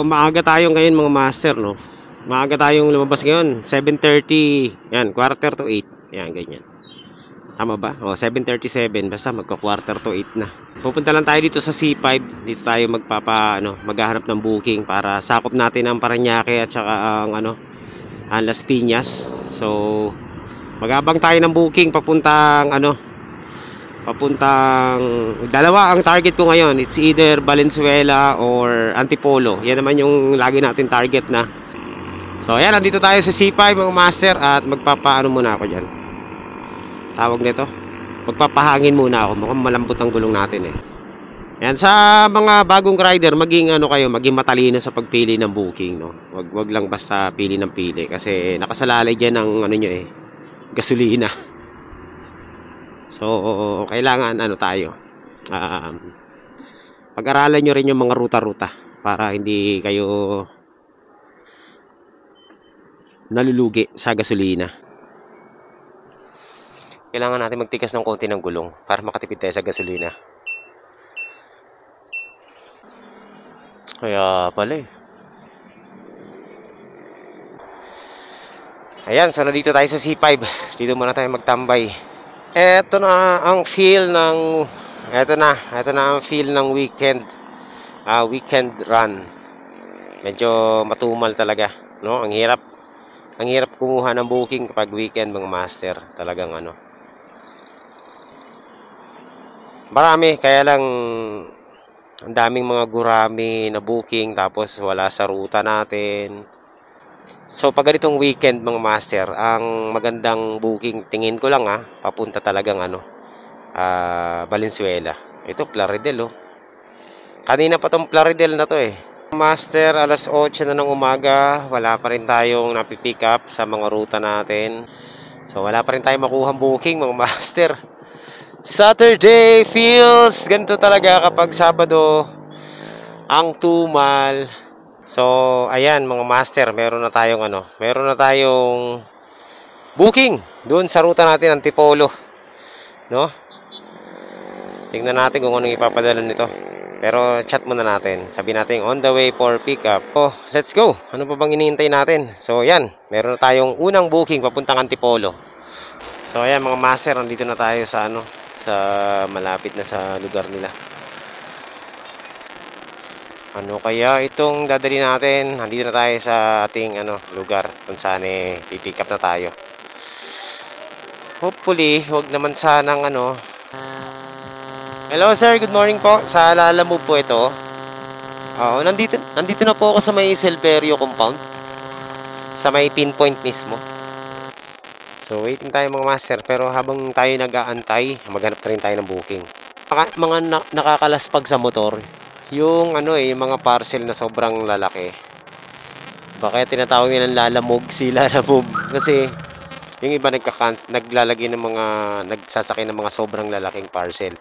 maaga tayo ngayon mga master, no? Maaga tayong lumabas ngayon, 7:30. Yan, quarter to 8. Yan, ganyan. Tama ba? 7:37. Basta magka-quarter to 8 na. Pupunta lang tayo dito sa C5. Dito tayo maghahanap ng booking para sakop natin ang Parañaque at saka ang ang Las Piñas. So, magabang tayo ng booking papuntang dalawa ang target ko ngayon. It's either Valenzuela or Antipolo. Yan naman yung lagi natin target na. So ayan, nandito tayo sa C5 mga master. At magpapaano muna ako dyan, tawag nito, magpapahangin muna ako. Mukhang malambot ang gulong natin eh. Yan, sa mga bagong rider, maging maging matalino sa pagpili ng booking, no? Wag lang basta pili ng pili kasi nakasalalay diyan ang gasolina. So kailangan tayo pag-aralan nyo rin yung mga ruta-ruta para hindi kayo nalulugi sa gasolina. Kailangan natin magtikas ng konti ng gulong para makatipid tayo sa gasolina. Kaya pala eh. Ayan, so nandito tayo sa C5. Dito muna tayo magtambay. Ito na ang feel ng weekend run. Medyo matumal talaga, no? Ang hirap kumuha ng booking kapag weekend mga master. Talagang marami, kaya lang ang daming mga gurami na booking tapos wala sa ruta natin. So pag ganitong weekend mga master, ang magandang booking tingin ko lang papunta talagang Valenzuela. Ito Plaridel oh. Kanina pa tong Plaridel na to eh. Master, alas 8 na ng umaga, wala pa rin tayong napipick up sa mga ruta natin. So wala pa rin tayong makuhang booking mga master. Saturday feels ganito talaga kapag Sabado ang tumal. So ayan mga master, meron na tayong booking doon sa ruta natin, Antipolo, no? Tingnan natin kung anong ipapadala nito. Pero chat muna natin. Sabi natin on the way for pickup. Oh, let's go. Ano pa bang iniintay natin? So ayan, meron na tayong unang booking papuntang Antipolo. So ayan mga master, nandito na tayo sa sa malapit na sa lugar nila. Ano kaya itong dadali natin? Nandito na tayo sa ating lugar kung saan pipick up na tayo. Hopefully, wag naman sanang Hello sir, good morning po. Sa Lalamove po ito. Nandito na po ako sa may Silverio compound. Sa may pinpoint mismo. So waiting tayo mga master, pero habang tayo nag-aantay, maghanap na rin tayo ng booking. Mga nakakalaspag sa motor, yung yung mga parcel na sobrang lalaki. Baka tinatawag nilang lalamog, si Lalamove. Kasi yung iba naglalagay ng mga nagsasakay ng mga sobrang lalaking parcel.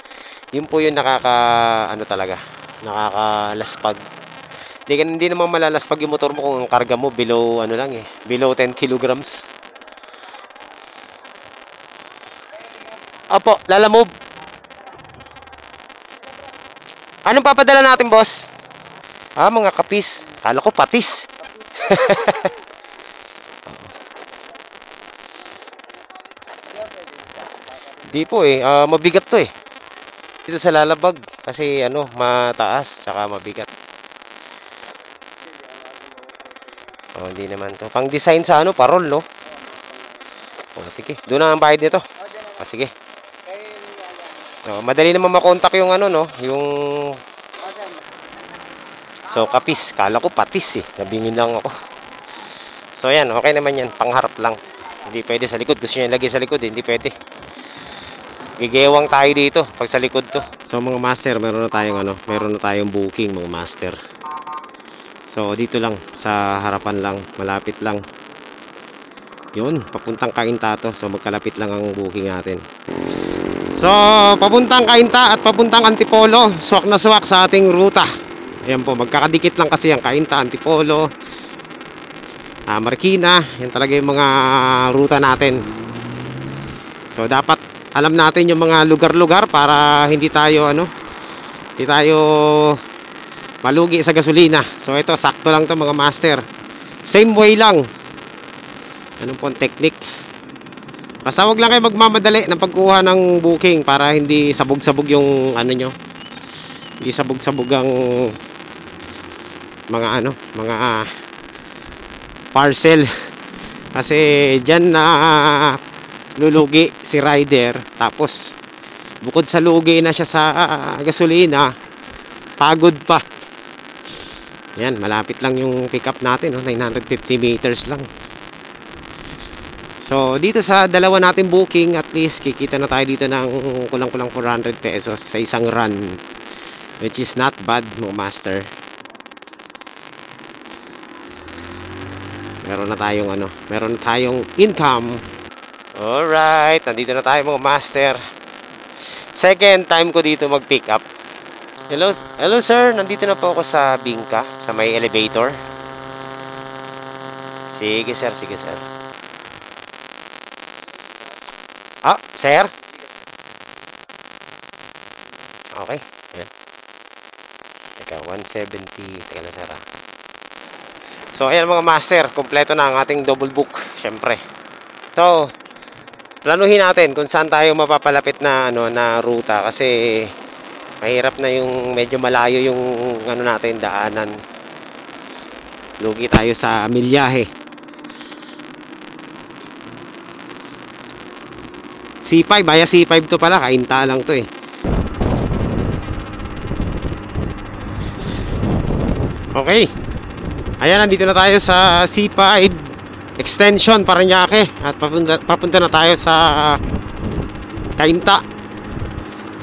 Yun po yung nakakalaspag. Hindi naman malalaspag yung motor mo kung ang karga mo below below 10 kilograms. Opo, Lalamove. Anong papadala natin, boss? Mga kapis. Kala ko patis. Di po mabigat to eh. Dito sa Lalabag kasi mataas tsaka mabigat. Hindi naman to. Pang design sa parol, no? Sige. Doon na ang bayad nito. Sige. Madali naman makontak yung yung so kapis, kala ko patis eh. Nabingin lang ako. So ayan, okay naman yan, pangharap lang. Hindi pwede sa likod. Gusto niya ilagay sa likod, hindi pwede. Gigewang tayo dito pag sa likod to. So mga master, meron na tayong booking mga master. So dito lang sa harapan lang, malapit lang. Yun, papuntang Cainta to. So magkalapit lang ang booking natin. So papuntang Cainta at papuntang Antipolo, swak na swak sa ating ruta. Ayan po, magkakadikit lang kasi ang Cainta, Antipolo, Marikina. Yan talaga yung mga ruta natin. So dapat alam natin yung mga lugar-lugar para hindi tayo malugi sa gasolina. So ito, sakto lang to mga master. Same way lang. Anong pong technique? Basta wag lang kayo magmamadali ng pagkuha ng booking para hindi sabog-sabog yung ano nyo. Hindi sabog-sabog ang mga parcel. Kasi dyan na lulugi si rider. Tapos bukod sa lugi na siya sa gasolina, pagod pa. Yan, malapit lang yung pick up natin, 950 meters lang. So dito sa dalawa natin booking, at least kikita na tayo dito ng kulang-kulang 400 pesos sa isang run, which is not bad mga master. Meron na tayong income. Alright, nandito na tayo mga master. Second time ko dito mag-pick up. Hello sir, nandito na po ako sa Bingka, sa may elevator. Sige sir. Sir? Okay, yan. Teka, 170. Teka lang sir. So ayan mga master, kompleto na ang ating double book, syempre. So planuhin natin kung saan tayo mapapalapit na na ruta, kasi mahirap na yung medyo malayo yung natin daanan. Lugi tayo sa milyahe. C5, baya C5 to pala, kainta lang to eh. Okay. Ayan, nandito na tayo sa C5 Extension Parañaque at papunta na tayo sa Kainta.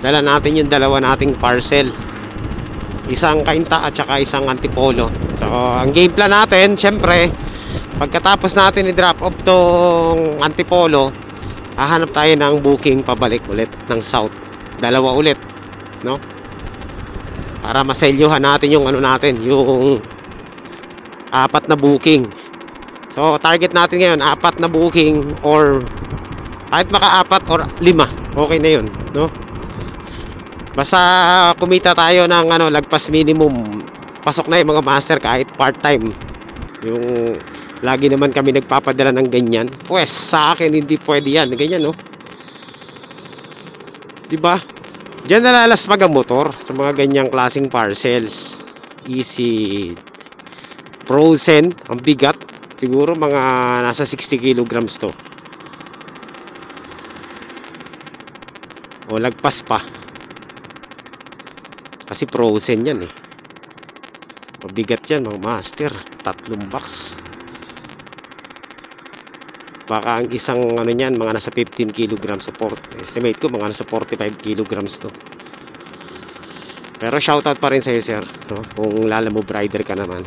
Dala natin yung dalawa nating parcel. Isang Kainta at saka isang Antipolo. So, ang game plan natin, syempre, pagkatapos natin i-drop off tong Antipolo, hahanap tayo ng booking pabalik ulit ng South. Dalawa ulit, no? Para maselyuhan natin yung yung 4 na booking. So, target natin ngayon 4 na booking, or kahit maka-4 or 5, okay na yun, no? Basta kumita tayo ng lagpas minimum, pasok na yung mga master kahit part-time. Yung lagi naman kami nagpapadala ng ganyan. Pues sa akin hindi pwede yan, ganyan, no? Diba? Diyan nalalasmag ang motor sa mga ganyang klaseng parcels. Easy frozen, ang bigat. Siguro mga nasa 60 kilograms to. O lagpas pa. Kasi frozen yan eh. Mabigat yan mga master. 3 box. Baka ang isang niyan mga nasa 15 kilograms support. Estimate ko mga nasa 45 kilograms to. Pero shoutout pa rin sa'yo sir, no? Kung lalamove rider ka naman.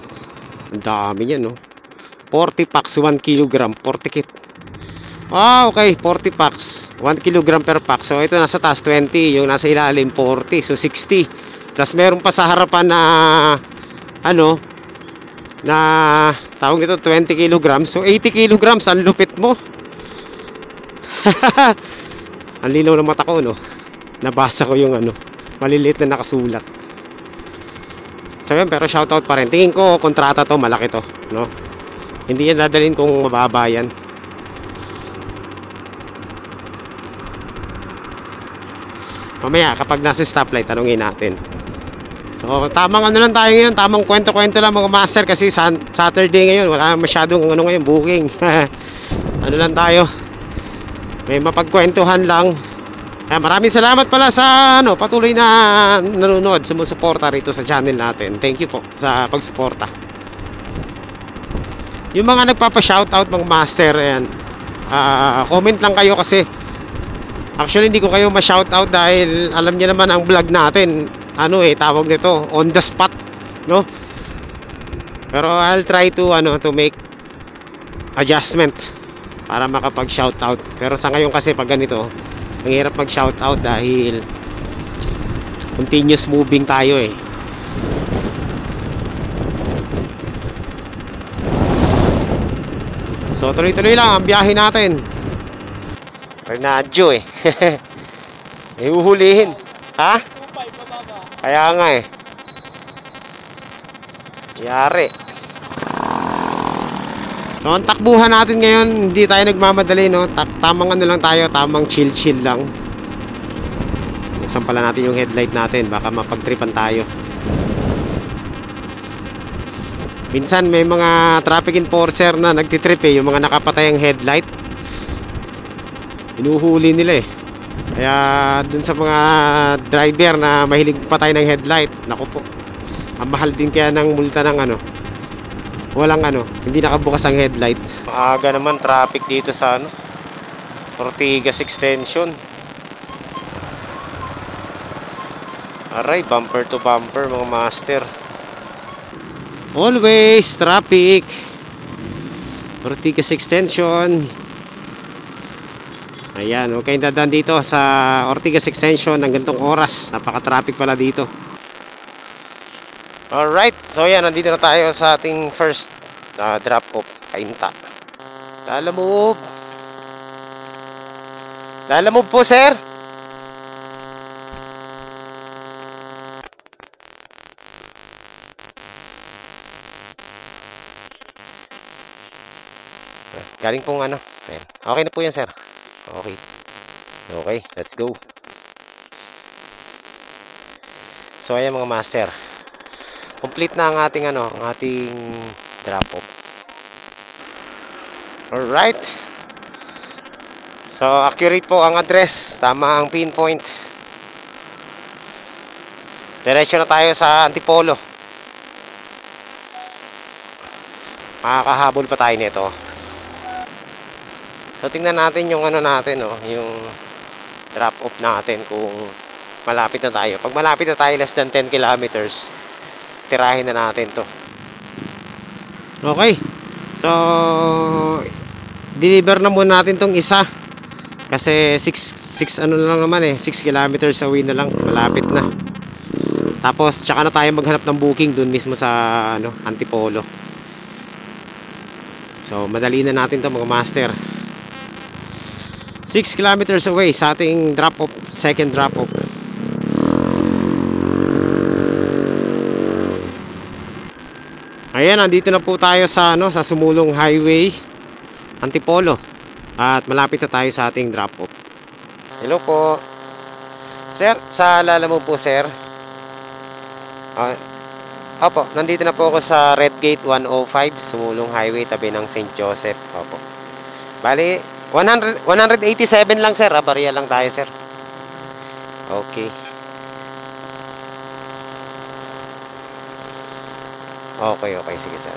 Ang dami niyan, no? 40 packs, 1 kilogram, 40 kit. Okay, 40 packs, 1 kilogram per pack. So ito nasa taas 20, yung nasa ilalim 40, so 60. Plus meron pa sa harapan na na tawag ito 20 kilograms. So 80 kilograms, ang lupit mo. Ang linaw ng mata ko, no? Nabasa ko yung maliliit na nakasulat. So yun, pero shoutout pa rin. Tingin ko kontrata to, malaki to, no? Hindi yan dadalhin kung mababa yan. Mamaya kapag nasa stoplight, tanungin natin. So tamang lang tayo ngayon, tamang kwento-kwento lang mga master, kasi Saturday ngayon, wala masyadong ngayon booking. Lang tayo, may mapagkwentuhan lang. Maraming salamat pala sa patuloy na nanonood, sumusuporta rito sa channel natin. Thank you po sa pagsuporta. Yung mga nagpapa-shoutout mga master, ayan, comment lang kayo, kasi actually hindi ko kayo ma-shoutout dahil alam niyo naman ang vlog natin, tawag nito on the spot, no? Pero I'll try to to make adjustment para makapag-shoutout. Pero sa ngayon kasi pag ganito, ang hirap mag-shoutout dahil continuous moving tayo eh. So tuloy-tuloy lang ang biyahe natin. Renadyo eh. Ihuhulihin. Ha? Kaya nga eh. Yari. So, ang takbuhan natin ngayon, hindi tayo nagmamadali, no? Tamang ano lang tayo, tamang chill-chill lang. Buksan pala natin yung headlight natin, baka mapagtripan tayo. Minsan may mga traffic enforcer na nagtitrip eh, yung mga nakapatay ang headlight. Inuhuli nila eh. Kaya dun sa mga driver na mahilig patay ng headlight, naku po, ang mahal din kaya ng multa ng ano, walang ano, hindi nakabukas ang headlight. Maaga naman traffic dito sa ano, Ortigas Extension. Aray, bumper to bumper mga master. Always traffic. Ortigas Extension. Ayan, huwag kayong dadaan dito sa Ortigas Extension ng gantong oras. Napaka-traffic pala dito. Alright, so yan, nandito na tayo sa ating first drop-off, Cainta. Lalamove. Lalamove po, sir. Galing pong ano. Ayan. Okay na po yan, sir. Okay. Okay, let's go. So ayan mga master. Complete na ang ating ano, ang ating drop off. All right. So accurate po ang address, tama ang pinpoint. Diretso na tayo sa Antipolo. Makakahabol pa tayo nito. So tingnan natin yung ano natin, oh, yung drop off natin kung malapit na tayo. Pag malapit na tayo, less than 10 kilometers, tirahin na natin to. Okay. So deliver na muna natin tong isa. Kasi 6 ano na lang naman eh, 6 kilometers away na lang, malapit na. Tapos tsaka na tayo maghanap ng booking dun mismo sa ano, Antipolo. So madali na natin to mga master. 6 kilometers away sa ating drop-off, second drop-off. Ayan, nandito na po tayo sa ano, sa Sumulong Highway, Antipolo. At malapit na tayo sa ating drop-off. Hello po. Sir, sa Lalamove po, sir. Opo, nandito na po ako sa Red Gate 105, Sumulong Highway, tabi ng St. Joseph. Opo. Bali, 187 lang sir, barya lang tayo sir. Okay. Okay, okay, sige sir.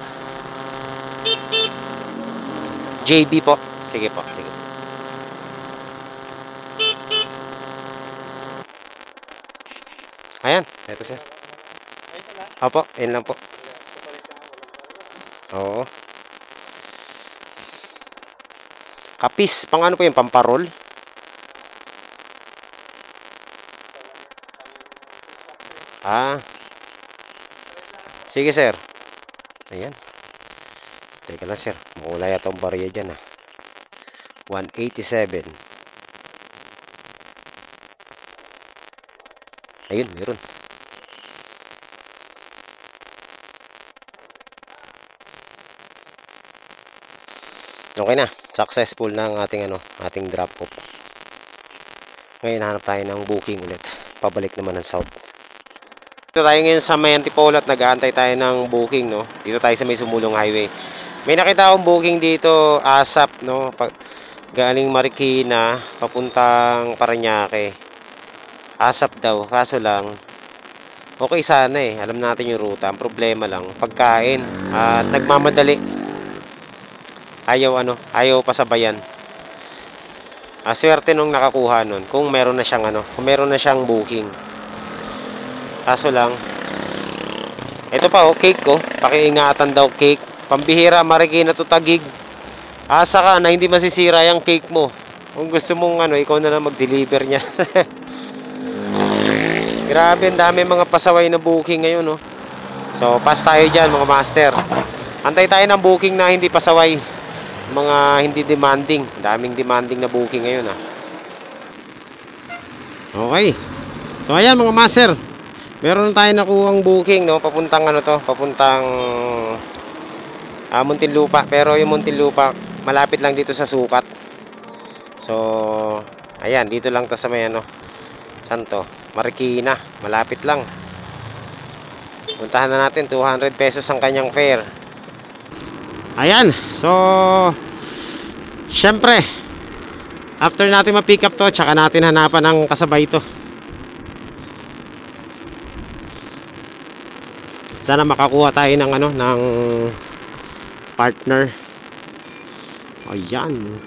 JB po. Sige po, sige. Ayan, eto sir. Opo, yun lang po. Oo. Kapis, pang ano po yung pamparol? Ah. Sige sir. Ayan. Teka lang sir, mawala yata ang barya dyan 187. Ayun, meron. Okay na, successful na ang ating ano, ating drop off. Ngayon hanap tayo ng booking ulit. Pabalik naman ng south. Dito tayo ngayon sa may Antipolo at nag-aantay tayo ng booking, no. Dito tayo sa may Sumulong Highway. May nakita akong booking dito, ASAP, no. Galing Marikina papuntang Parañaque. ASAP daw, kaso lang okay sana eh. Alam natin yung ruta. Ang problema lang, pagkain at nagmamadali. Ayaw pasabayan. Swerte nung nakakuha nun kung meron na siyang kung meron na siyang booking. Kaso lang, ito pa cake ko, pakiingatan daw cake. Pambihira, Marikina to Taguig. Asa ka na hindi masisira yung cake mo. Kung gusto mong ikaw na lang mag-deliver niya. Grabe, ang dami mga pasaway na booking ngayon, no. So, pass tayo dyan mga master. Antay tayo ng booking na hindi pasaway. Mga hindi demanding. Daming demanding na booking ngayon Okay. So ayan mga master, Meron tayo nakuhang booking, no? Papuntang ano to, papuntang Muntinlupa. Pero yung Muntinlupa, malapit lang dito sa Sukat. So, ayan, dito lang to sa may ano, saan to? Marikina, malapit lang. Puntahan na natin, 200 pesos ang kanyang fare. Ayan, so syempre, after natin ma-pick up to, tsaka natin hanapan ng kasabay to. Sana makakuha tayo ng ano, ng partner. Ayan.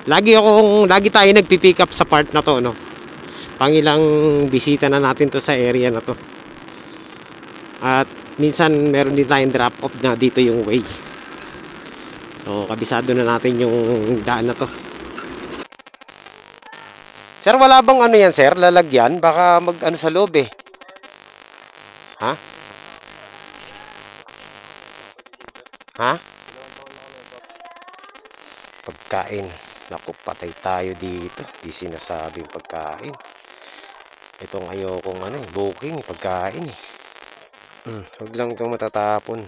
Lagi tayo nagpi-pick up sa part na to, no. Pangilang bisita na natin to sa area na to. At minsan meron din tayong drop off na dito yung way. So, kabisado na natin yung daan na to. Sir, wala bang ano yan, sir? Lalagyan? Baka mag-ano sa loob eh. Ha? Ha? Pagkain. Naku, patay tayo dito. Di sinasabing pagkain. Itong ayokong ano eh, booking, pagkain eh. Huwag lang itong matatapon.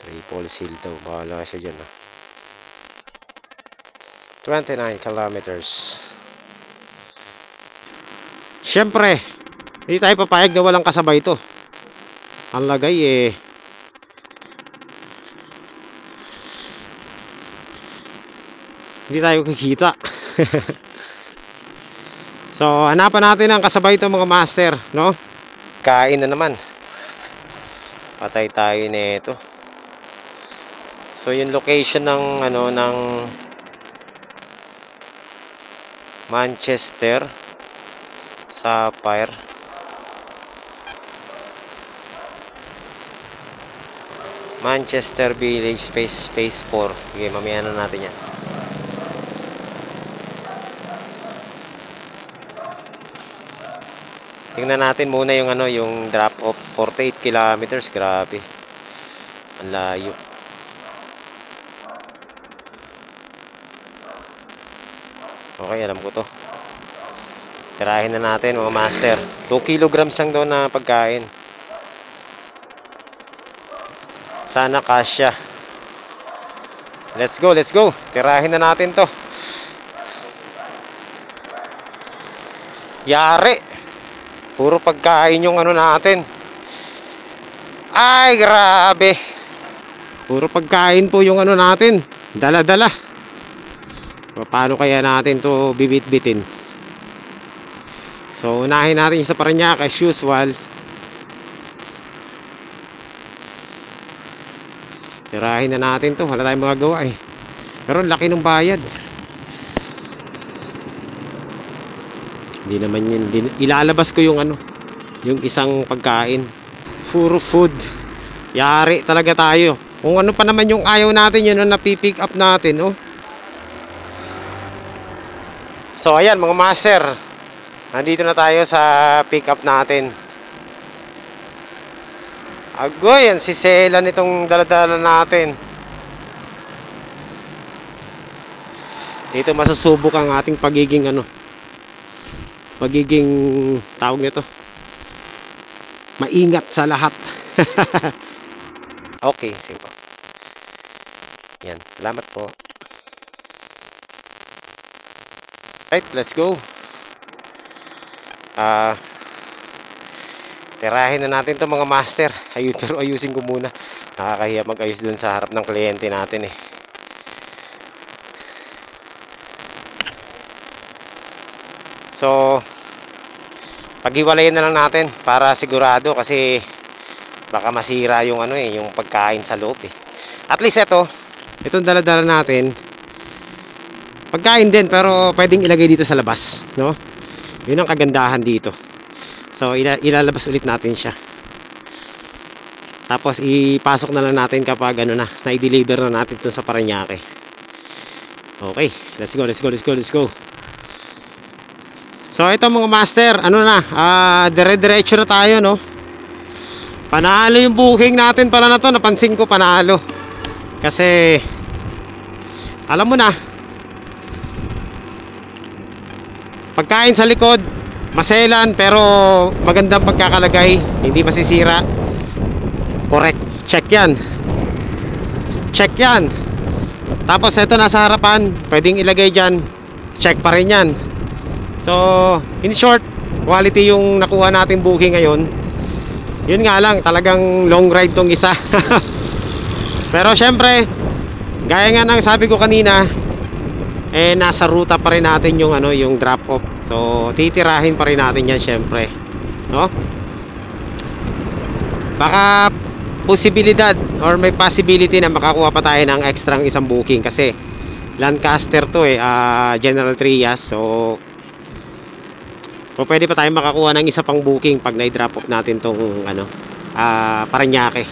Triple seal daw. Bahala siya dyan ah. 29 kilometers. Siyempre, hindi tayo papayag na walang kasabay ito. Ang lagay eh, hindi tayo kikita. So, hanapan natin ang kasabay ito mga master, no? Kain na naman. Patay tayo nito. So, yung location ng ano, ng Manchester Sapphire. Manchester Village Phase 4. Sige, mamaya na natin yan. Tingnan natin muna yung ano, yung drop off. 48 kilometers, grabe. Ang layo. Okay, alam ko to. Tirahin na natin mga master. 2 kilograms lang daw na pagkain. Sana kasya. Let's go, let's go. Tirahin na natin to. Yari. Puro pagkain yung ano natin. Ay, grabe. Puro pagkain po yung ano natin. Dala-dala. Paano kaya natin to bibit-bitin? So, unahin natin sa Parañaque as usual. Tirahin na natin to. Wala tayong magagawa eh. Pero laki ng bayad. Hindi naman yun. Ilalabas ko yung ano, yung isang pagkain. Puro food. Yari talaga tayo. Kung ano pa naman yung ayaw natin, yun ang napipick up natin, oh. So ayan mga master, nandito na tayo sa pick up natin. Agoy, yan si Sela nitong daladala natin. Dito masusubok ang ating pagiging ano, pagiging tawag nito, maingat sa lahat. Okay, sige po. Yan, salamat po. Right, let's go. Tirahin na natin to mga master. Pero ayusin ko muna. Nakakahiya mag-ayos dun sa harap ng kliyente natin eh. So, paghiwalayin na lang natin para sigurado, kasi baka masira yung ano eh, yung pagkain sa loob eh. At least itong dala-dala natin, pagkain din, pero pwedeng ilagay dito sa labas, no? Yun ang kagandahan dito. So, ilalabas ulit natin siya. Tapos, ipasok na lang natin kapag ano na, na-deliver na natin ito sa Parañaque. Okay, let's go, let's go, let's go, let's go. So, ito mga master, ano na, dire-diretso na tayo, no? Panalo yung booking natin pala na to, napansin ko panalo. Kasi, alam mo na, pagkain sa likod, Maselan pero magandang pagkakalagay, hindi masisira. Correct. Check yan. Check yan. Tapos ito nasa harapan, pwedeng ilagay dyan. Check pa rin yan. So, in short, quality yung nakuha natin booking ngayon. Yun nga lang, talagang long ride tong isa. Pero syempre, gaya nga ng sabi ko kanina, nasa ruta pa rin natin yung yung drop off. So, titirahin pa rin natin yan syempre, no? Baka posibilidad or may possibility na makakuha pa tayo ng extra isang booking kasi Lancaster to General Trias. So pwede pa tayo makakuha ng isa pang booking pag na-drop off natin tong Parañaque.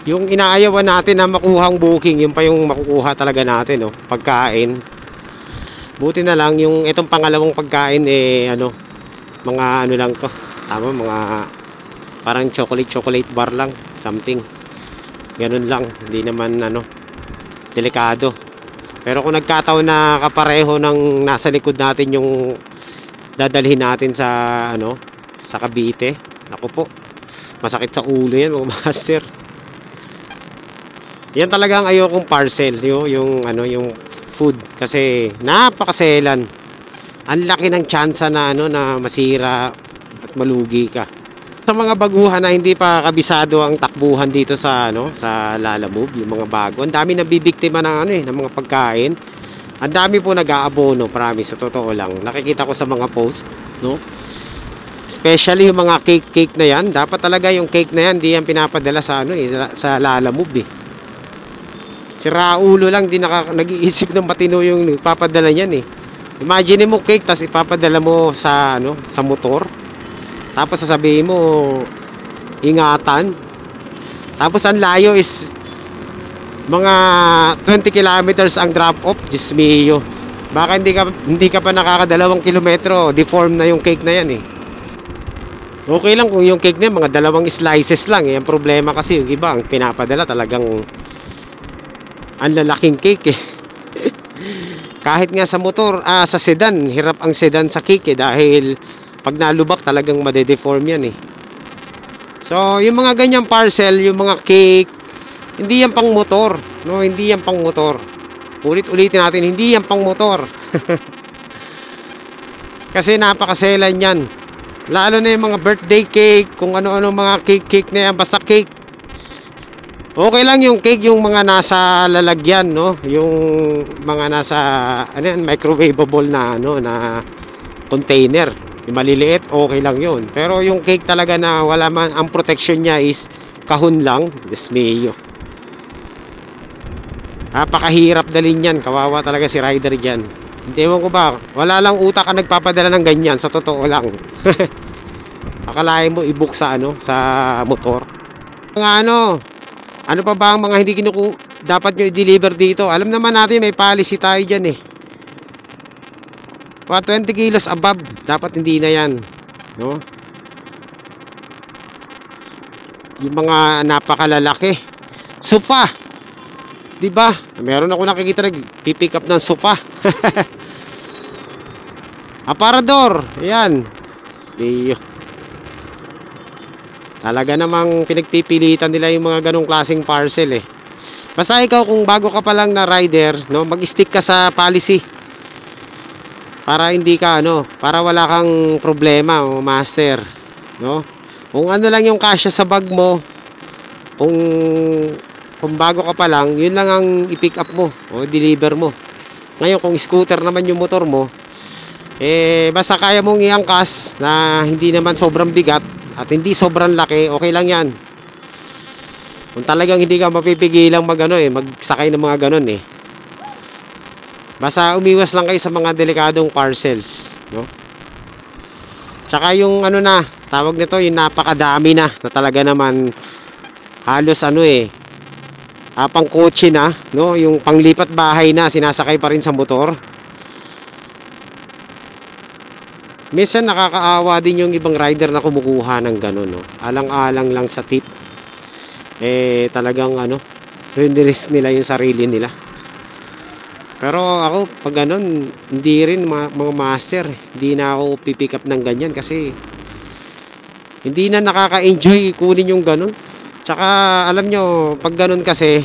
Yung inaayawan natin na makuha ang booking, yun pa yung makukuha talaga natin, no? Pagkain. Buti na lang yung itong pangalawang pagkain mga lang to. Tama, mga parang chocolate bar lang, something. Ganun lang, hindi naman delikado. Pero kung nagkataon na kapareho ng nasa likod natin yung dadalhin natin sa sa Cavite, naku po, masakit sa ulo yan mga master. Yan talagang ayokong parcel, yung food kasi napakaselan. Ang laki ng tsansa na na masira at malugi ka. Sa mga baguhan na hindi pa kabisado ang takbuhan dito sa sa Lalamove, yung mga bago, ang dami nabibiktima ng ng mga pagkain. Ang dami po nag-aabono, promise, sa totoo lang. Nakikita ko sa mga post, no? Especially yung mga cake na yan. Dapat talaga yung cake na yan, di yan pinapadala sa sa Lalamove eh. Si Raulo lang di nag-iisip ng matino yung nagpapadala niyan eh. Imagine mo cake tas ipapadala mo sa sa motor. Tapos sasabihin mo ingatan. Tapos ang layo is mga 20 kilometers ang drop off. Diyos mio. Baka hindi ka pa nakakadalawang kilometro, deform na yung cake na yan eh. Okay lang kung yung cake na yan, mga 2 slices lang eh. Ang problema kasi yung iba ang pinapadala talagang ang lalaking cake eh. Kahit nga sa motor, sa sedan, hirap ang sedan sa cake eh, dahil pag nalubak talagang madedeform yan eh. So, yung mga ganyang parcel, yung mga cake, hindi yan pang motor, no? Hindi yan pang motor. Ulit-ulitin natin, hindi yan pang motor. Kasi napakaselan yan. Lalo na yung mga birthday cake, kung ano-ano mga cake na yan, basta cake. Okay lang yung cake, yung mga nasa lalagyan, no? Yung mga nasa microwavable na na container. Yung maliliit, okay lang yun. Pero yung cake talaga na wala man, ang protection niya is kahon lang. Diyos mio. Napakahirap dalhin yan. Kawawa talaga si rider dyan. Hindi ewan ko ba, wala lang utak ka nagpapadala ng ganyan, sa totoo lang. Akalain mo i-book sa sa motor. Mga ano pa ba ang mga hindi dapat nyo i-deliver dito? Alam naman natin may policy tayo dyan eh. 20 kilos above, dapat hindi na yan, no? Yung mga napakalalaki. Sofa. 'Di ba? Meron ako nakikita nag-pick up ng sofa. Aparador. Ayan. Siyo. Talaga namang pinagpipilitan nila yung mga ganong klaseng parcel eh. Basta ikaw kung bago ka pa lang na rider, no, mag-stick ka sa policy. Para hindi ka para wala kang problema, master, no? Kung lang yung kasya sa bag mo, kung bago ka pa lang, yun lang ang i-pick up mo o deliver mo. Ngayon kung scooter naman yung motor mo, basta kaya mong iangkas na hindi naman sobrang bigat at hindi sobrang laki, okay lang yan. Kung talagang hindi ka mapipigilang magsakay ng mga ganon eh. Basta umiwas lang kayo sa mga delikadong parcels, no? Tsaka yung tawag nito, yung napakadami na talaga naman halos pang kotse na, no? Yung panglipat bahay na sinasakay pa rin sa motor. Minsan nakakaawa din yung ibang rider na kumukuha ng ganun, no? Alang-alang lang sa tip. Talagang risk nila yung sarili nila. Pero ako, pag ganun, hindi rin mga master. Hindi na ako pipick up ng ganyan kasi hindi na nakaka-enjoy kunin yung ganun. Tsaka, alam nyo, pag ganun kasi,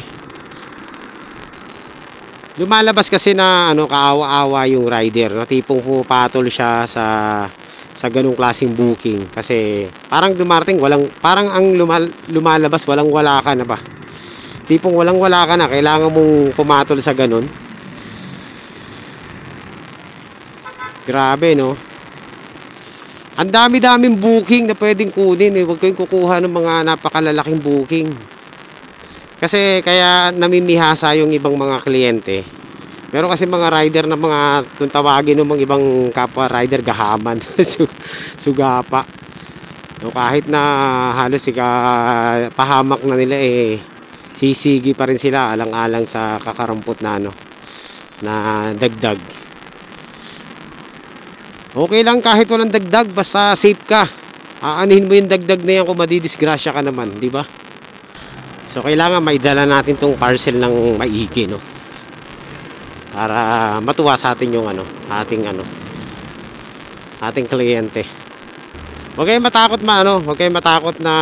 lumalabas kasi na ano, kaawa-awa yung rider. Na tipong pupatol siya sa ganung klaseng booking. Kasi, parang dumarating, parang ang lumalabas, walang-wala ka na ba? Tipong walang-wala ka na, kailangan mong pumatol sa ganun. Grabe, no? Ang dami-daming booking na pwedeng kunin eh. Huwag kayong kukuha ng mga napakalalaking booking. Kasi kaya namimihasa yung ibang mga kliyente. Meron kasi mga rider na mga kung tawagin ng mga ibang kapwa rider gahaman. Sugapa. No, kahit na halos pahamak na nila eh, sisigi pa rin sila alang-alang sa kakarampot na ano, na dagdag. Okay lang kahit walang dagdag, basta safe ka. Aanuhin mo yung dagdag na yan kung madidisgrasya ka naman, di ba? So kailangan maidala natin tong parcel ng maigi, no? Para matuwa sa atin yung ating kliyente. Huwag kayong matakot huwag kayong matakot na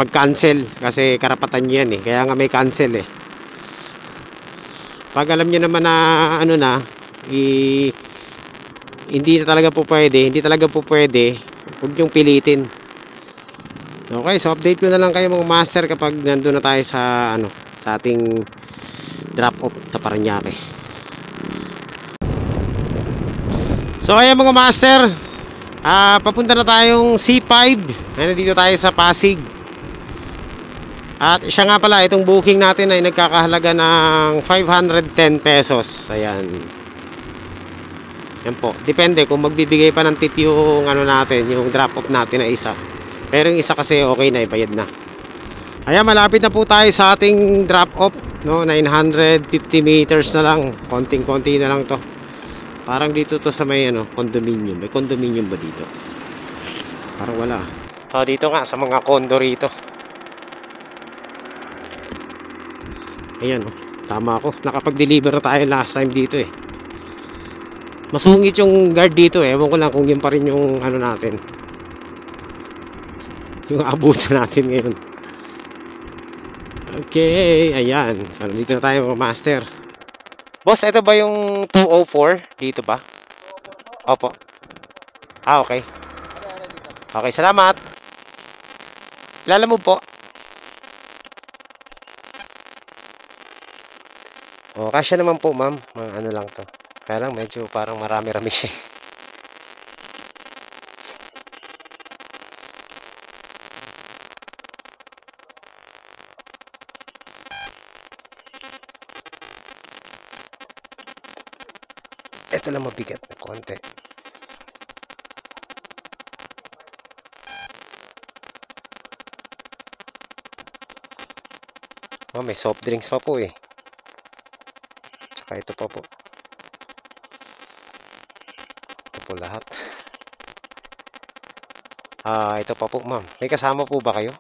mag-cancel kasi karapatan niyo yan eh. Kaya nga may cancel eh. Pag alam niyo naman na hindi talaga po pwede, huwag niyong pilitin. Okay, so update ko na lang kayo mga master kapag nandun na tayo sa sa ating drop off sa Parañaque. So ayan mga master, papunta na tayong C5. Nandito tayo sa Pasig. At siya nga pala, itong booking natin ay nagkakahalaga ng 510 pesos. Ayan. Yan po. Depende kung magbibigay pa ng tip yung natin, yung drop off natin na isa. Pero yung isa kasi okay na, ibayad na. Ayan, malapit na po tayo sa ating drop off, no? 950 meters na lang. Konting-konti na lang to. Parang dito to sa may condominium. May condominium ba dito? Parang wala. Dito nga sa mga condo rito. Ayan, tama ako. Nakapag-deliver na tayo last time dito eh. Masungit yung guard dito eh. Ewan ko lang kung yun pa rin yung natin. Yung abutan natin ngayon. Okay, ayan. So, dito na tayo mga master. Boss, ito ba yung 204? Dito ba? Opo. Okay. Okay, salamat. Lala mo po. Kasya naman po, ma'am. Mga lang to. Kaya lang, medyo parang marami-rami siya. Ito lang mabigat na konti. May soft drinks pa po eh. Tsaka ito pa po. Ito po lahat. Ito pa po, ma'am. May kasama po ba kayo?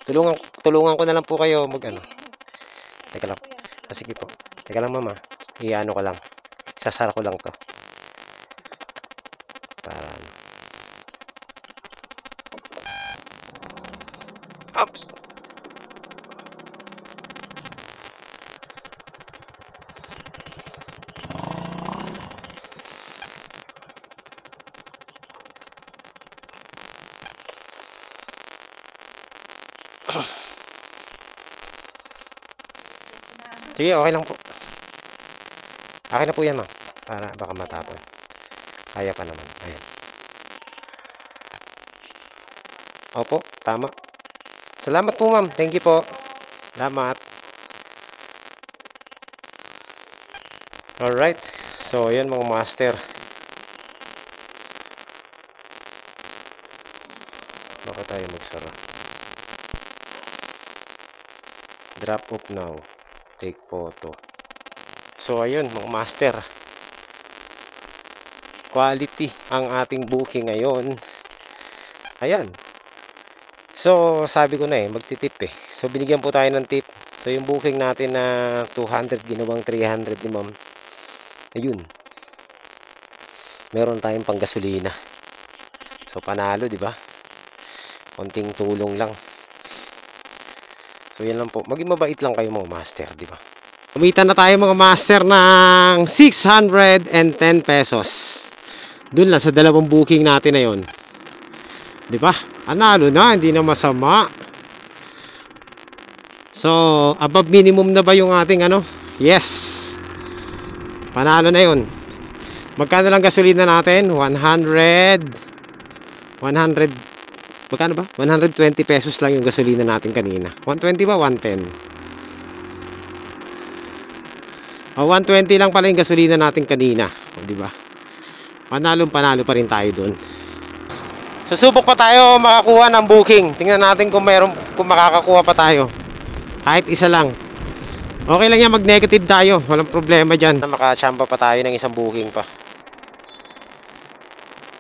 Tulungan ko na lang po kayo Teka lang. Sige po. Teka lang, ma'am. Iano ko lang. Sasara ko lang to. Para Oops. Sige, okay lang po. Akin na po yan, ma'am. Para baka matapon. Kaya pa naman. Ayan. Opo, tama. Salamat po, ma'am. Thank you po. Salamat. Alright. So, yan mga master. Baka tayo magsara. Drop off now. Take photo. So ayun mga master, quality ang ating booking ngayon. Ayan. So sabi ko na magtitip eh. So binigyan po tayo ng tip So yung booking natin na 200 ginawang 300 ni ma'am. Ayun. Meron tayong panggasolina. So panalo, di ba? Konting tulong lang. So yan lang po. Maging mabait lang kayo mga master, di ba? Kumita na tayo mga master ng 610 pesos. Doon lang sa dalawang booking natin na yon. Di ba? Analo na, hindi na masama. So, above minimum na ba yung ating ano? Yes. Panalo na yun. Magkano lang gasolina natin? 100. Magkano ba? 120 pesos lang yung gasolina natin kanina. 120 ba? 110. 120 lang pala yung gasolina natin kanina. O, di ba? Panalo pa rin tayo doon. Susubok pa tayo makakuha ng booking. Tingnan natin kung makakakuha pa tayo. Kahit isa lang. Okay lang yan, mag-negative tayo. Walang problema dyan. Makachamba pa tayo ng isang booking pa.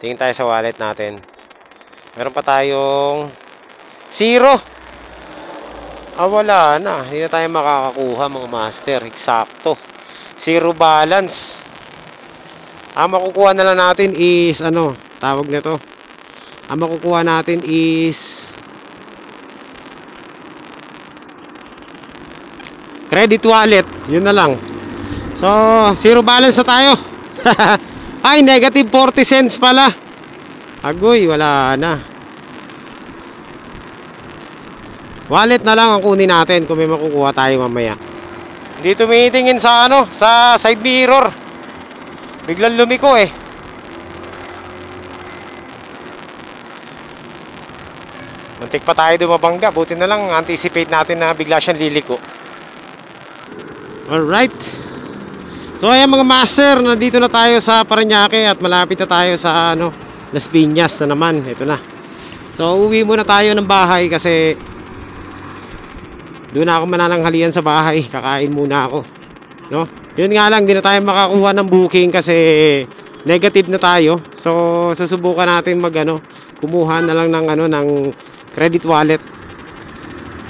Tingin tayo sa wallet natin. Meron pa tayong 0. Wala na. Hindi na tayo makakakuha mga master. Eksakto. 0 balance. Makukuha na lang natin is ano, tawag nito. Makukuha natin is credit wallet. Yun na lang. So, 0 balance na tayo. Ay, negative 40 cents pala. Agoy, wala na. Wallet na lang ang kunin natin kung may makukuha tayo mamaya. Hindi tumitingin sa ano, sa side mirror. Biglang lumiko eh. Muntik pa tayo dumabangga. Buti na lang anticipate natin na bigla siyang liliko. Alright. So ayan mga master, nandito na tayo sa Parañaque at malapit na tayo sa ano, Las Piñas na naman. Ito na. So uwi muna tayo ng bahay kasi doon ako manananghalian sa bahay. Kakain muna ako, no? Yun nga lang, hindi na tayo makakuha ng booking kasi negative na tayo. So susubukan natin kumuha na lang ng ng credit wallet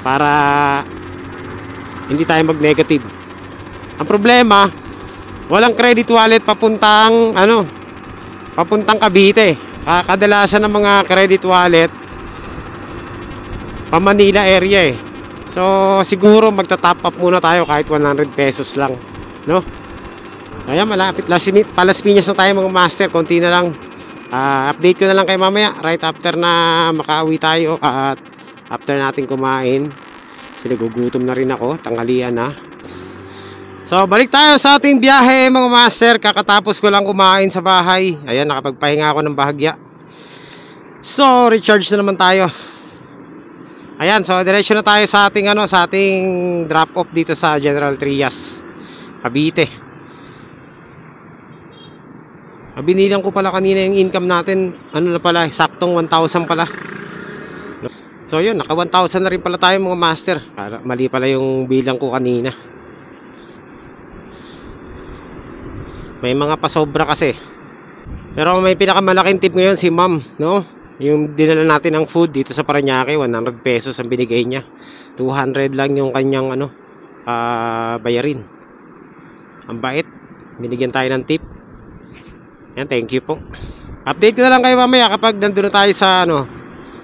para hindi tayo mag-negative. Ang problema, walang credit wallet papuntang Cavite. Kadalasan ng mga credit wallet pa Manila area eh. So siguro magta-top up muna tayo kahit 100 pesos lang, no? Kaya malapit Las Piñas na tayo mga master. Konti na lang. Update ko na lang kayo mamaya right after na makauwi tayo at after natin kumain. Kasi nagugutom na rin ako, tanghalian na. So balik tayo sa ating biyahe mga master. Kakatapos ko lang kumain sa bahay. Ayan, nakapagpahinga ako ng bahagya. So recharge na naman tayo. Ayan, so diretso na tayo sa ating sa ating drop off dito sa General Trias, Cavite. Binilang ko pala kanina yung income natin, na pala, saktong 1,000 pala. So yun, naka 1,000 na rin pala tayo mga master. Mali pala yung bilang ko kanina. May mga pasobra kasi. Pero may pinakamalaking tip ngayon si ma'am, no? Yung dinala natin ng food dito sa Parañaque, 100 pesos ang binigay niya. 200 lang yung kanyang bayarin. Ang bait. Binigyan tayo ng tip. Yan, thank you po. Update ko na lang kayo mamaya kapag nandun na tayo sa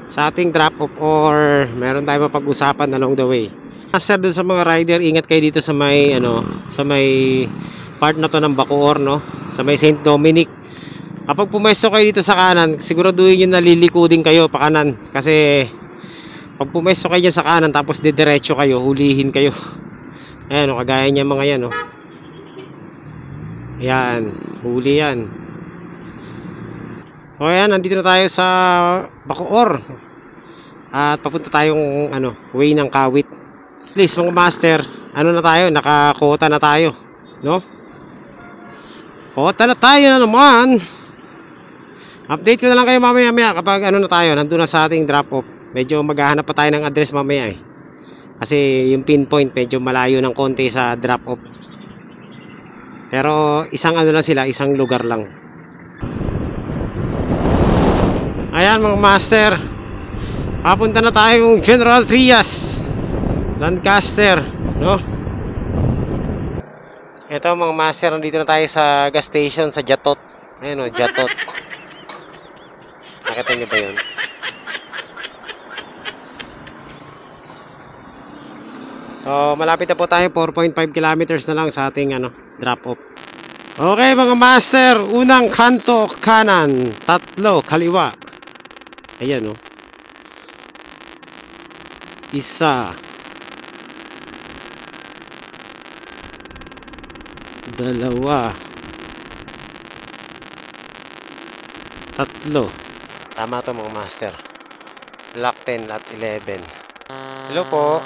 sa ating drop off or meron tayo mapag-usapan along the way. Master, dun sa mga rider, ingat kayo dito sa may sa may part na to ng Bacoor, no? Sa may St. Dominic. Kapag pumesto kayo dito sa kanan, siguraduhin nyo naliliko din kayo pa kanan. Kasi pag pumesto kayo dyan sa kanan tapos didiretso kayo, hulihin kayo. Ayan, kagaya niya mga yan, Ayan, huli yan. So ayan, nandito na tayo sa Bacoor. At papunta tayong way ng Kawit. Please mga master, na tayo, nakakota na tayo, no? Kota na tayo na naman. Update ko na lang kayo mamaya kapag na tayo, nandun na sa ating drop off. Medyo maghahanap pa tayo ng address mamaya eh. Kasi yung pinpoint medyo malayo ng konti sa drop off. Pero isang lang sila, isang lugar lang. Ayan mga master, papunta na tayong General Trias, Lancaster. no? Ito mga master, nandito na tayo sa gas station sa Jatot. Ayun o, Jatot. Nakita niyo ba yun? So, malapit na po tayo. 4.5 kilometers na lang sa ating drop off. Okay mga master, unang kanto kanan, tatlo kaliwa. Ayan o. Isa. Dalawa. Tatlo. Tama to mga master. Block 10 at 11. Hello po.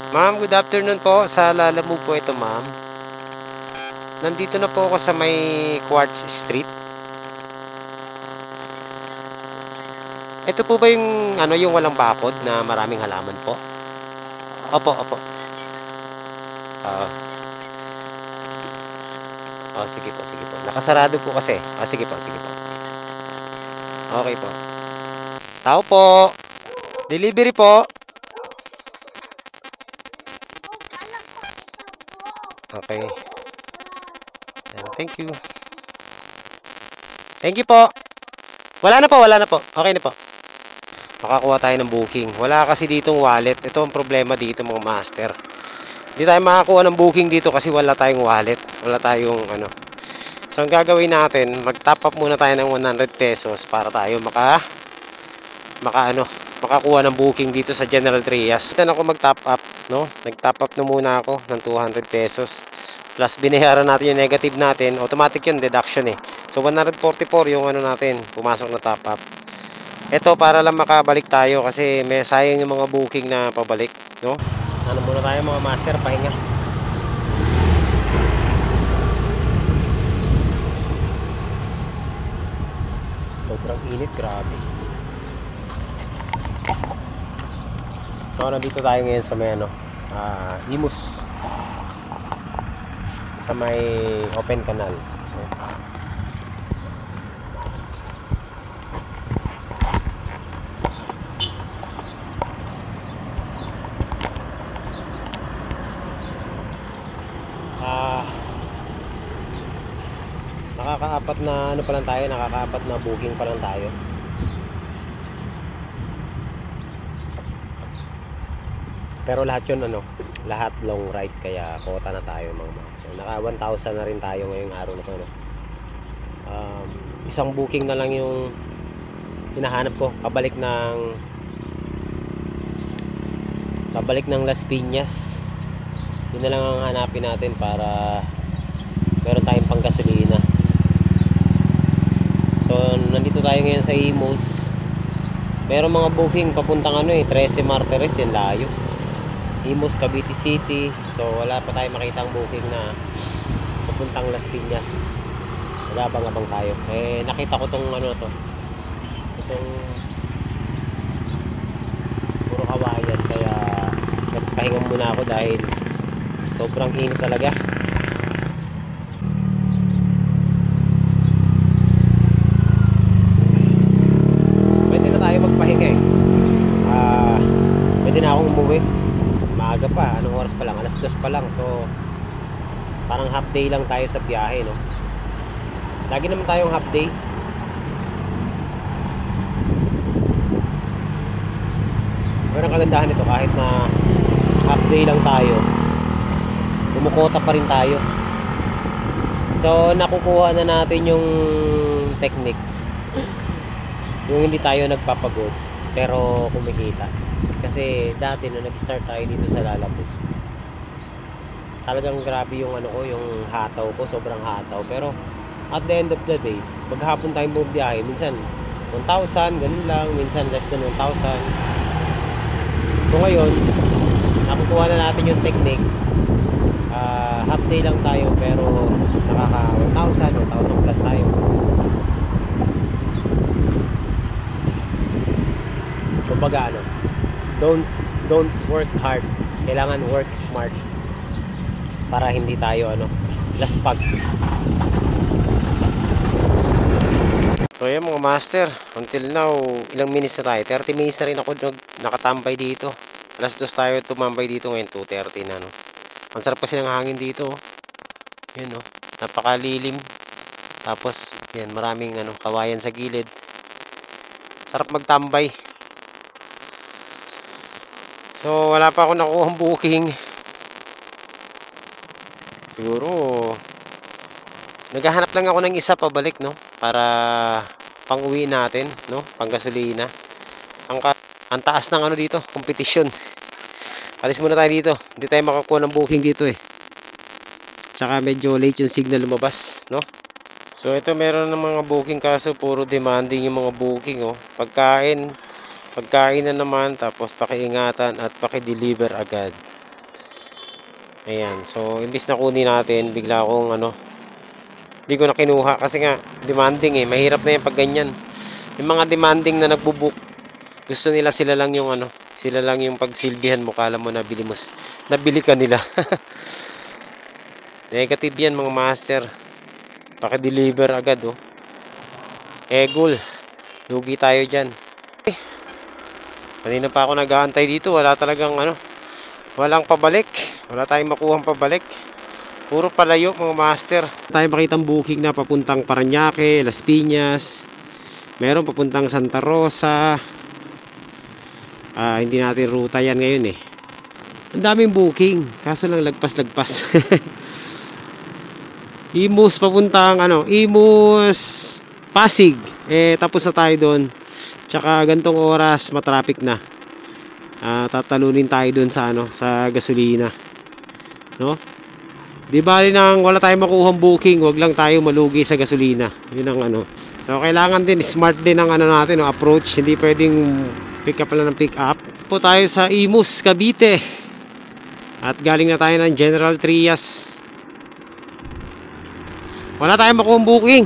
Ma'am, good afternoon po. Sa Lalamove po ito, ma'am. Nandito na po ako sa may Quartz Street. Ito po ba yung yung walang bakod na maraming halaman po? Opo, opo. Sige po, sige po. Nakasarado po kasi. Sige po, sige po. Okay po. Tao po. Delivery po. Okay. Thank you. Thank you po. Wala na po, wala na po. Okay na po. Makakuha tayo ng booking. Wala kasi ditong wallet. Ito ang problema dito mga master. Hindi tayo makakuha ng booking dito kasi wala tayong wallet. Wala tayong So ang gagawin natin, mag-top up muna tayo ng 100 pesos para tayo makakuha ng booking dito sa General Trias. Ito na ako mag-top up, no? Nag-top up na muna ako ng 200 pesos. Plus binayaran natin yung negative natin, automatic yun, deduction eh. So 144 yung natin, pumasok na top up. Ito para lang makabalik tayo kasi may sayang yung mga booking na pabalik, no? Muna tayo mga master, pahinga. Sobrang init, grabe. So nandito tayo ngayon sa may Imus. Sa may open canal. So, nakakaapat na pa lang tayo, nakakaapat na booking pa lang tayo. Pero lahat yun lahat long ride kaya kota na tayo mga master. Naka 1,000 na rin tayo ngayong araw na to, no? Isang booking na lang yung hinahanap ko, pabalik ng Las Piñas. Yun na lang ang hanapin natin para meron tayong pang gasolina. So nandito tayo ngayon sa Imus. Meron mga booking papuntang 13 Martires, yan layo. Imus, Cavite City. So wala pa tayo makitang booking na papuntang Las Piñas. Nagabang-abang tayo. Nakita ko tong to. Itong puro kawayan kaya nagpahinga muna ako dahil sobrang init talaga. Pwede na tayo magpahinga eh. Pwede na akong umuwi. Maaga pa, anong oras pa lang? Alas 2 pa lang. So parang half day lang tayo sa biyahe, no? Lagi naman tayong half day. Pero ang kagandahan nito, kahit na half day lang tayo, kumukota pa rin tayo. So nakukuha na natin yung technique, yung hindi tayo nagpapagod pero kumikita. Kasi dati nung nag-start tayo dito sa Lalamove, talagang grabe yung yung hataw ko, sobrang hataw. Pero at the end of the day, maghapon tayong bumiyahe, minsan 1,000, ganun lang, minsan less than 1,000. So ngayon, nakukuha na natin yung technique. Half day lang tayo pero nakaka 1,000 plus tayo. Kumbaga don't work hard, kailangan work smart para hindi tayo laspag. So yan mga master, until now ilang minutes na tayo, 30 minutes na rin ako nakatambay dito. Alas 2 tayo tumambay dito ngayon, 2:30 na, no? Ang sarap kasi ng hangin dito, oh. Yan, no? Napakalilim. Tapos, yan, maraming kawayan sa gilid. Sarap magtambay. So, wala pa ako nakuhang booking. Siguro, naghahanap lang ako ng isa pabalik, no? Para pang-uwi natin, no? Pang-gasolina. Ang taas ng dito, kompetisyon. Alis muna tayo dito. Hindi tayo makakuha ng booking dito eh. Tsaka medyo late yung signal lumabas, no? So ito meron ng mga booking kaso puro demanding yung mga booking, oh. Pagkain na naman, tapos pakiingatan at paki-deliver agad. Ayan. So imbis na kunin natin, bigla akong hindi ko na kinuha kasi nga demanding eh. Mahirap na yan pag ganyan. Yung mga demanding na nagbo-book, gusto nila sila lang yung pagsilbihan mo, kala mo nabili ka nila. Negative yan mga master. Paki-deliver agad, oh. Egol. Lugi tayo dyan. Kanina pa ako nag-aantay dito. Wala talagang walang pabalik. Wala tayong makuhang pabalik. Puro palayo mga master. Tayo makitang booking na papuntang Parañaque, Las Piñas. Meron papuntang Santa Rosa. Hindi natin ruta yan ngayon eh. Ang daming booking. Kaso lang lagpas-lagpas. Imus papuntang Imus Pasig. Tapos na tayo doon. Tsaka gantong oras matraffic na. Tatalunin tayo doon sa gasolina. No? Di bali nang wala tayong makuhang booking, wag lang tayo malugi sa gasolina. Yun ang So kailangan din smart din ang natin, approach. Hindi pwedeng pick up lang ng pick up. Po tayo sa Imus, Cavite. At galing na tayo ng General Trias. Wala tayong makuhang booking.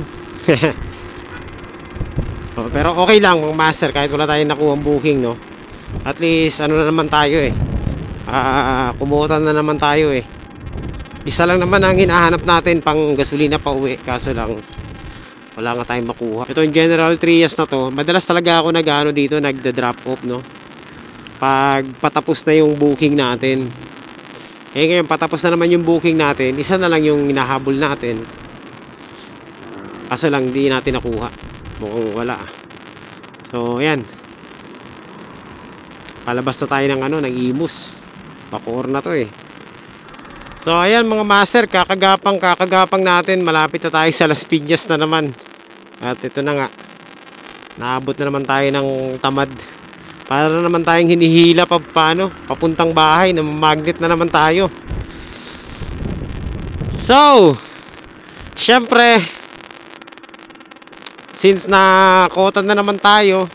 Pero okay lang mga master, kahit wala tayong nakuhang booking, no. At least na naman tayo eh. Kumutan na naman tayo eh. Isa lang naman ang hinahanap natin pang gasolina pa uwi. Kaso lang wala nga tayong makuha. Ito yung General Trias na to. Madalas talaga ako dito, nagda-drop off, no. Pag patapos na yung booking natin. Ngayon patapos na naman yung booking natin, isa na lang yung hinahabol natin. Kaso lang di natin nakuha. Mukhang wala. So ayan. Palabas na tayo ng Imus. Bacoor na to eh. So ayan mga master, kakagapang natin. Malapit na tayo sa Las Piñas na naman. At ito na nga, naabot na naman tayo ng tamad. Para na naman tayong hinihila papuntang bahay. Namamagnet na naman tayo. So syempre, since nakotan na naman tayo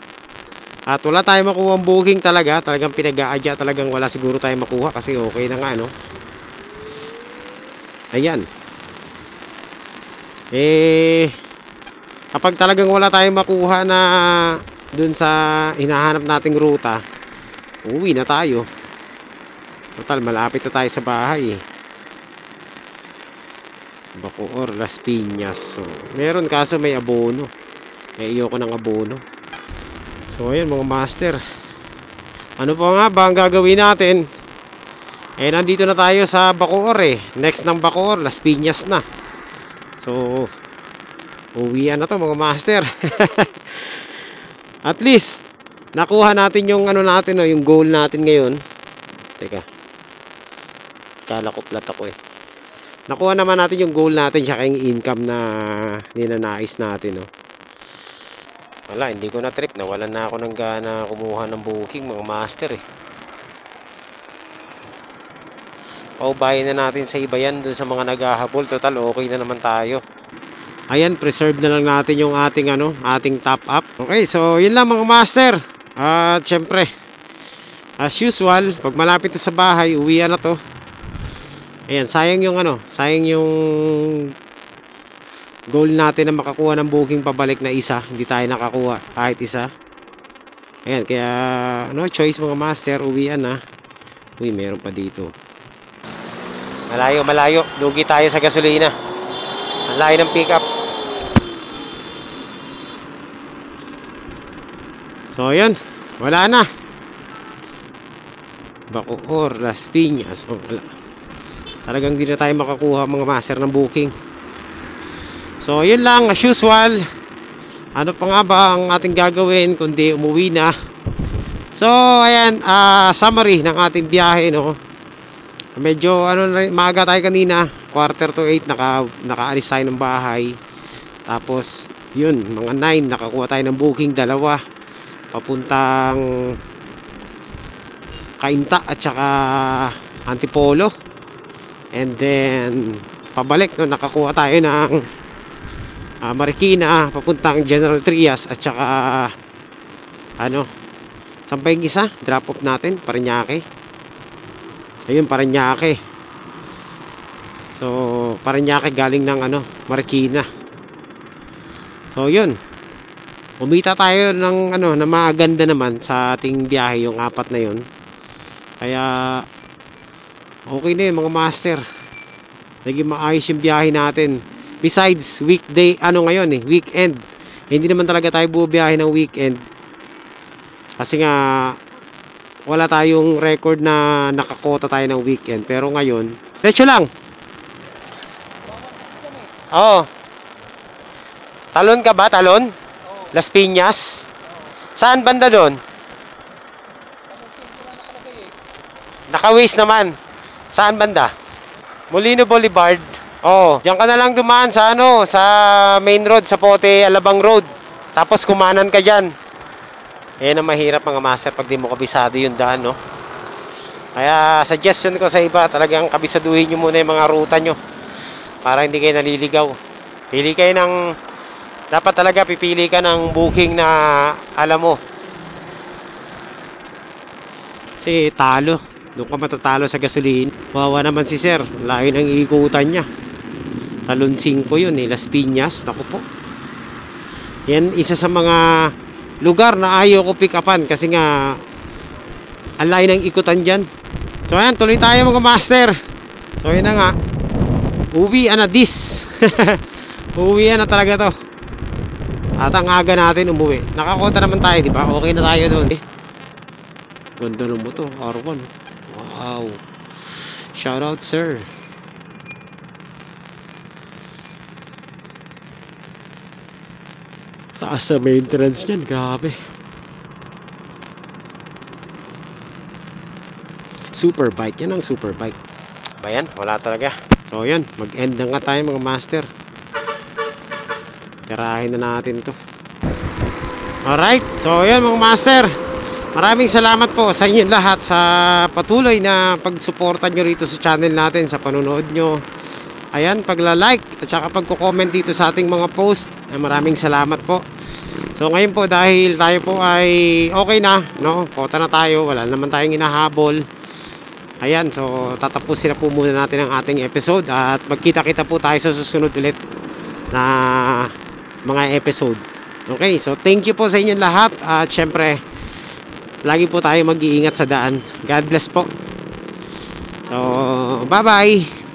at wala tayong makuha ang booking talagang pinag-aadya, talagang wala siguro tayong makuha kasi okay na nga, no? Ayan. Kapag talagang wala tayong makuha na dun sa hinahanap nating ruta, uwi na tayo. Total, malapit na tayo sa bahay eh. Bacoor, Las Piñas. So, meron kaso may abono. Ayoko ng abono. So ayan mga master, ano pa nga ba ang gagawin natin? Nandito na tayo sa Bacoor eh. Next ng Bacoor, Las Piñas na. So uwian na to mga master. At least nakuha natin yung natin, yung goal natin ngayon. Teka, kala ko flat ako eh. Nakuha naman natin yung goal natin, tsaka yung income na ninanais natin, no. Wala, hindi ko na trip. Nawalan na ako ng gana kumuha ng booking mga master eh. Paubayin na natin sa iba yan, dun sa mga naghahabol. Total, okay na naman tayo. Ayan, preserve na lang natin yung ating ating top up. Okay, so yun lang mga master. At syempre, as usual, pag malapit na sa bahay, uwian na to. Ayan, sayang yung goal natin na makakuha ng booking pabalik na isa. Hindi tayo nakakuha kahit isa. Ayan, kaya no choice mga master, uwian na. Uy, meron pa dito. Malayo. Lugi tayo sa gasolina. Ang layo ng pick up. So ayan, wala na. Bacoor, Las Piñas. So, wala. Talagang hindi na tayo makakuha mga master ng booking. So yun lang as usual. Ano pa nga ba ang ating gagawin kundi umuwi na. So ayan, summary ng ating biyahe, no. Medyo maaga tayo kanina, 7:45 nakaalis tayo ng bahay. Tapos yun, mga 9 nakakuha tayo ng booking, dalawa papuntang Cainta at saka Antipolo. And then pabalik, no, nakakuha tayo ng Marikina papuntang General Trias at saka saan pa yung isa? Drop off natin, Parañaque. Ayun, Parañaque. So Parañaque galing ng Marikina. So yun, umita tayo ng na maganda naman sa ating biyahe, yung 4 na yun. Kaya okay na yun mga master. Naging maayos yung biyahe natin. Besides weekday, ngayon weekend. Hindi naman talaga tayo bubiyahe ng weekend. Kasi nga wala tayong record na nakakota tayo ng weekend. Pero ngayon, diretso lang. Oo. Talon ka ba? Talon? Las Piñas? Saan banda doon? Naka-waste naman. Saan banda? Molino Boulevard. Oh, diyan ka na lang dumaan sa sa main road, sa Pote Alabang Road. Tapos kumanan ka diyan. Yan ang mahirap mga master pag di mo kabisado yung daan, no. Kaya suggestion ko sa iba, talagang kabisaduhin niyo muna yung mga ruta nyo para hindi kayo naliligaw. Dapat talaga pipili ka ng booking na alam mo. Kasi talo. Doon ka matatalo sa gasolina. Wawa naman si sir. Layo ng iikutan niya. Talon 5 yun Las Piñas. Naku po. Yan isa sa mga lugar na ayaw ko pick upan. Kasi nga ang layo ng ikutan dyan. So ayan, tuloy tayo mga master. So yun na nga. Uwi na this. Uwi na talaga to. At ang aga natin umuwi. Nakakota naman tayo, di ba? Okay na tayo doon. Ganda ng mo to, R1. Wow. Shout out, sir. Taas sa maintenance niyan, grabe. Super bike, yan ang super bike. Bayan, wala talaga. So yan, mag-end na nga tayo mga master. Tirahin na natin to. Alright, so yan mga master. Maraming salamat po sa inyo lahat sa patuloy na pagsuporta nyo rito sa channel natin, sa panonood nyo. Ayan, pagla-like at saka pagko-comment dito sa ating mga post. Maraming salamat po. So ngayon po, dahil tayo po ay okay na, no? Kota na tayo, wala naman tayong inahabol. Ayan, so tatapusin na po muna natin ang ating episode at magkita-kita po tayo sa susunod ulit na mga episode. Okay, so thank you po sa inyo lahat at syempre lagi po tayo mag-iingat sa daan. God bless po. So bye bye.